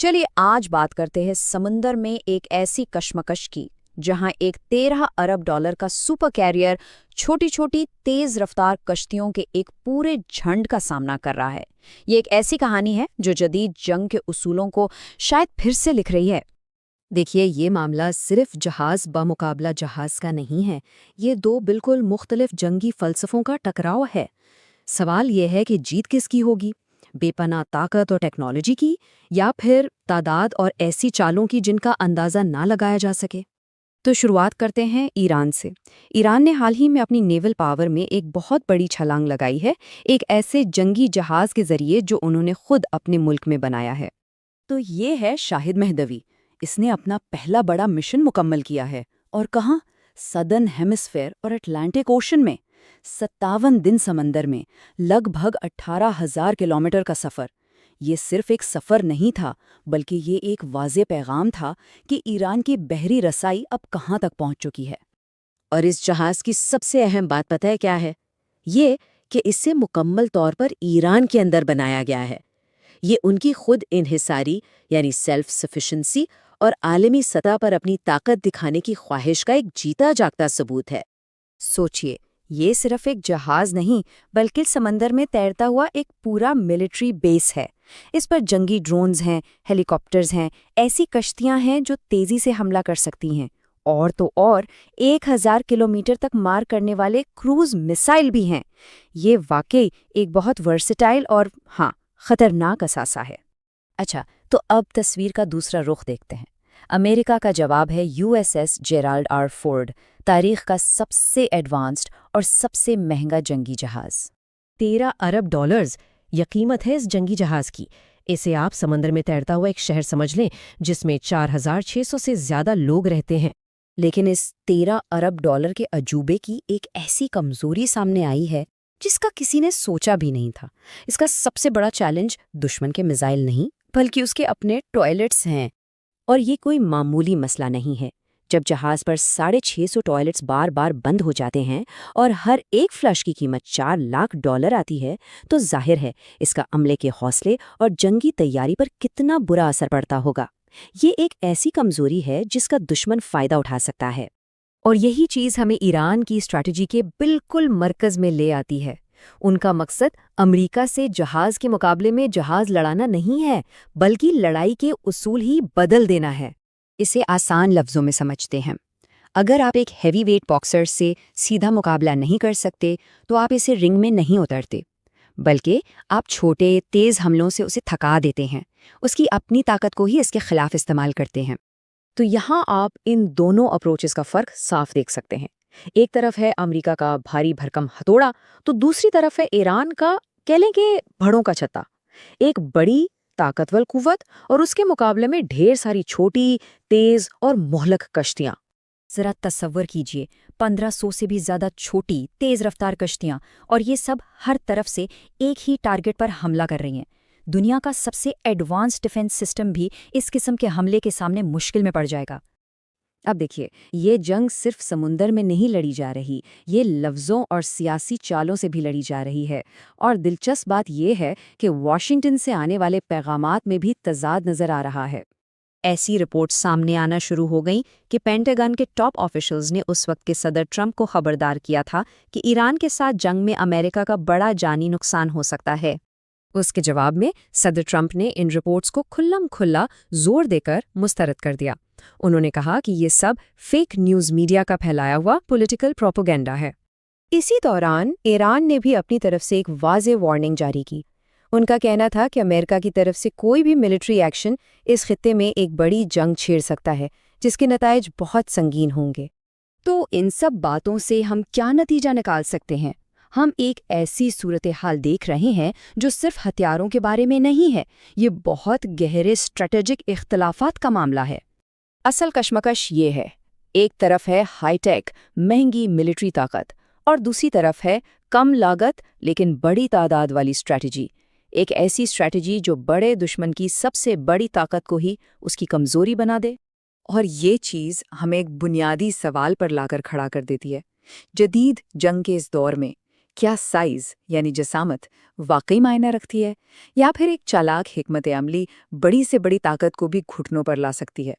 चलिए आज बात करते हैं समंदर में एक ऐसी कशमकश की जहां एक 13 अरब डॉलर का सुपर कैरियर छोटी छोटी तेज रफ्तार कश्तियों के एक पूरे झंड का सामना कर रहा है। ये एक ऐसी कहानी है जो जदीद जंग के उसूलों को शायद फिर से लिख रही है। देखिए, ये मामला सिर्फ जहाज बमुकाबला जहाज का नहीं है। ये दो बिल्कुल मुख्तलिफ जंगी फलसफों का टकराव है। सवाल ये है कि जीत किसकी होगी, बेपनाह ताकत और टेक्नोलॉजी की, या फिर तादाद और ऐसी चालों की जिनका अंदाज़ा ना लगाया जा सके। तो शुरुआत करते हैं ईरान से। ईरान ने हाल ही में अपनी नेवल पावर में एक बहुत बड़ी छलांग लगाई है, एक ऐसे जंगी जहाज के जरिए जो उन्होंने खुद अपने मुल्क में बनाया है। तो ये है शाहिद महदवी। इसने अपना पहला बड़ा मिशन मुकम्मल किया है, और कहाँ, सदर्न हेमिस्फेयर और अटलांटिक ओशन में। 57 दिन समंदर में, लगभग 18,000 किलोमीटर का सफ़र। ये सिर्फ एक सफ़र नहीं था, बल्कि ये एक वाज़े पैगाम था कि ईरान की बहरी रसाई अब कहाँ तक पहुँच चुकी है। और इस जहाज की सबसे अहम बात पता है क्या है? ये कि इसे मुकम्मल तौर पर ईरान के अंदर बनाया गया है। ये उनकी खुद इन्हिसारी यानी सेल्फ सफिशेंसी और आलमी सतह पर अपनी ताकत दिखाने की ख्वाहिश का एक जीता जागता सबूत है। सोचिए, ये सिर्फ एक जहाज नहीं, बल्कि समंदर में तैरता हुआ एक पूरा मिलिट्री बेस है। इस पर जंगी ड्रोन्स हैं, हेलीकॉप्टर्स हैं, ऐसी कश्तियां हैं जो तेजी से हमला कर सकती हैं। और तो और 1000 किलोमीटर तक मार करने वाले क्रूज मिसाइल भी हैं। ये वाकई एक बहुत वर्सेटाइल और खतरनाक असासा है। अच्छा, तो अब तस्वीर का दूसरा रुख देखते हैं। अमेरिका का जवाब है यूएसएस जेराल्ड आर फोर्ड, तारीख का सबसे एडवांस्ड और सबसे महंगा जंगी जहाज। 13 अरब डॉलर्स यह कीमत है इस जंगी जहाज की। इसे आप समंदर में तैरता हुआ एक शहर समझ लें, जिसमें 4600 से ज्यादा लोग रहते हैं। लेकिन इस 13 अरब डॉलर के अजूबे की एक ऐसी कमजोरी सामने आई है जिसका किसी ने सोचा भी नहीं था। इसका सबसे बड़ा चैलेंज दुश्मन के मिसाइल नहीं, बल्कि उसके अपने टॉयलेट्स हैं। और ये कोई मामूली मसला नहीं है। जब जहाज पर 650 टॉयलेट्स बार बार बंद हो जाते हैं और हर एक फ्लश की कीमत $4 लाख आती है, तो जाहिर है इसका अमले के हौसले और जंगी तैयारी पर कितना बुरा असर पड़ता होगा। ये एक ऐसी कमजोरी है जिसका दुश्मन फायदा उठा सकता है। और यही चीज़ हमें ईरान की स्ट्रैटेजी के बिल्कुल मरकज़ में ले आती है। उनका मकसद अमेरिका से जहाज के मुकाबले में जहाज लड़ाना नहीं है, बल्कि लड़ाई के उसूल ही बदल देना है। इसे आसान लफ्ज़ों में समझते हैं। अगर आप एक हैवी वेट बॉक्सर से सीधा मुकाबला नहीं कर सकते, तो आप इसे रिंग में नहीं उतरते, बल्कि आप छोटे तेज़ हमलों से उसे थका देते हैं। उसकी अपनी ताकत को ही इसके खिलाफ इस्तेमाल करते हैं। तो यहाँ आप इन दोनों अप्रोचेस का फ़र्क साफ देख सकते हैं। एक तरफ है अमेरिका का भारी भरकम हथौड़ा, तो दूसरी तरफ है ईरान का, कह लें कि भड़ों का छत्ता। एक बड़ी ताकतवर कुव्वत और उसके मुकाबले में ढेर सारी छोटी, तेज और मोहलक कश्तियां। जरा तसव्वुर कीजिए, 1500 से भी ज्यादा छोटी, तेज रफ्तार कश्तियां, और ये सब हर तरफ से एक ही टारगेट पर हमला कर रही हैं। दुनिया का सबसे एडवांस्ड डिफेंस सिस्टम भी इस किस्म के हमले के सामने मुश्किल में पड़ जाएगा। अब देखिए, ये जंग सिर्फ समुंदर में नहीं लड़ी जा रही, ये लफ्ज़ों और सियासी चालों से भी लड़ी जा रही है। और दिलचस्प बात यह है कि वॉशिंगटन से आने वाले पैगामात में भी तज़ाद नज़र आ रहा है। ऐसी रिपोर्ट्स सामने आना शुरू हो गईं कि पेंटागन के टॉप ऑफिशियल्स ने उस वक्त के सदर ट्रंप को खबरदार किया था कि ईरान के साथ जंग में अमेरिका का बड़ा जानी नुकसान हो सकता है। उसके जवाब में सदर ट्रंप ने इन रिपोर्ट्स को खुल्लम खुल्ला जोर देकर मुस्तरद कर दिया। उन्होंने कहा कि ये सब फेक न्यूज़ मीडिया का फैलाया हुआ पॉलिटिकल प्रोपेगेंडा है। इसी दौरान ईरान ने भी अपनी तरफ से एक वाज़ेह वार्निंग जारी की। उनका कहना था कि अमेरिका की तरफ से कोई भी मिलिट्री एक्शन इस खित्ते में एक बड़ी जंग छेड़ सकता है, जिसके नताइज बहुत संगीन होंगे। तो इन सब बातों से हम क्या नतीजा निकाल सकते हैं? हम एक ऐसी सूरत हाल देख रहे हैं जो सिर्फ हथियारों के बारे में नहीं है, ये बहुत गहरे स्ट्रेटेजिक इख्तलाफात का मामला है। असल कशमकश ये है, एक तरफ है हाईटेक महंगी मिलिट्री ताकत, और दूसरी तरफ है कम लागत लेकिन बड़ी तादाद वाली स्ट्रैटेजी। एक ऐसी स्ट्रैटेजी जो बड़े दुश्मन की सबसे बड़ी ताकत को ही उसकी कमजोरी बना दे। और ये चीज़ हमें एक बुनियादी सवाल पर लाकर खड़ा कर देती है। जदीद जंग के इस दौर में کیا سائز یعنی جسامت واقعی معنی رکھتی ہے، یا پھر ایک چالاک حکمت عملی بڑی سے بڑی طاقت کو بھی گھٹنوں پر لا سکتی ہے؟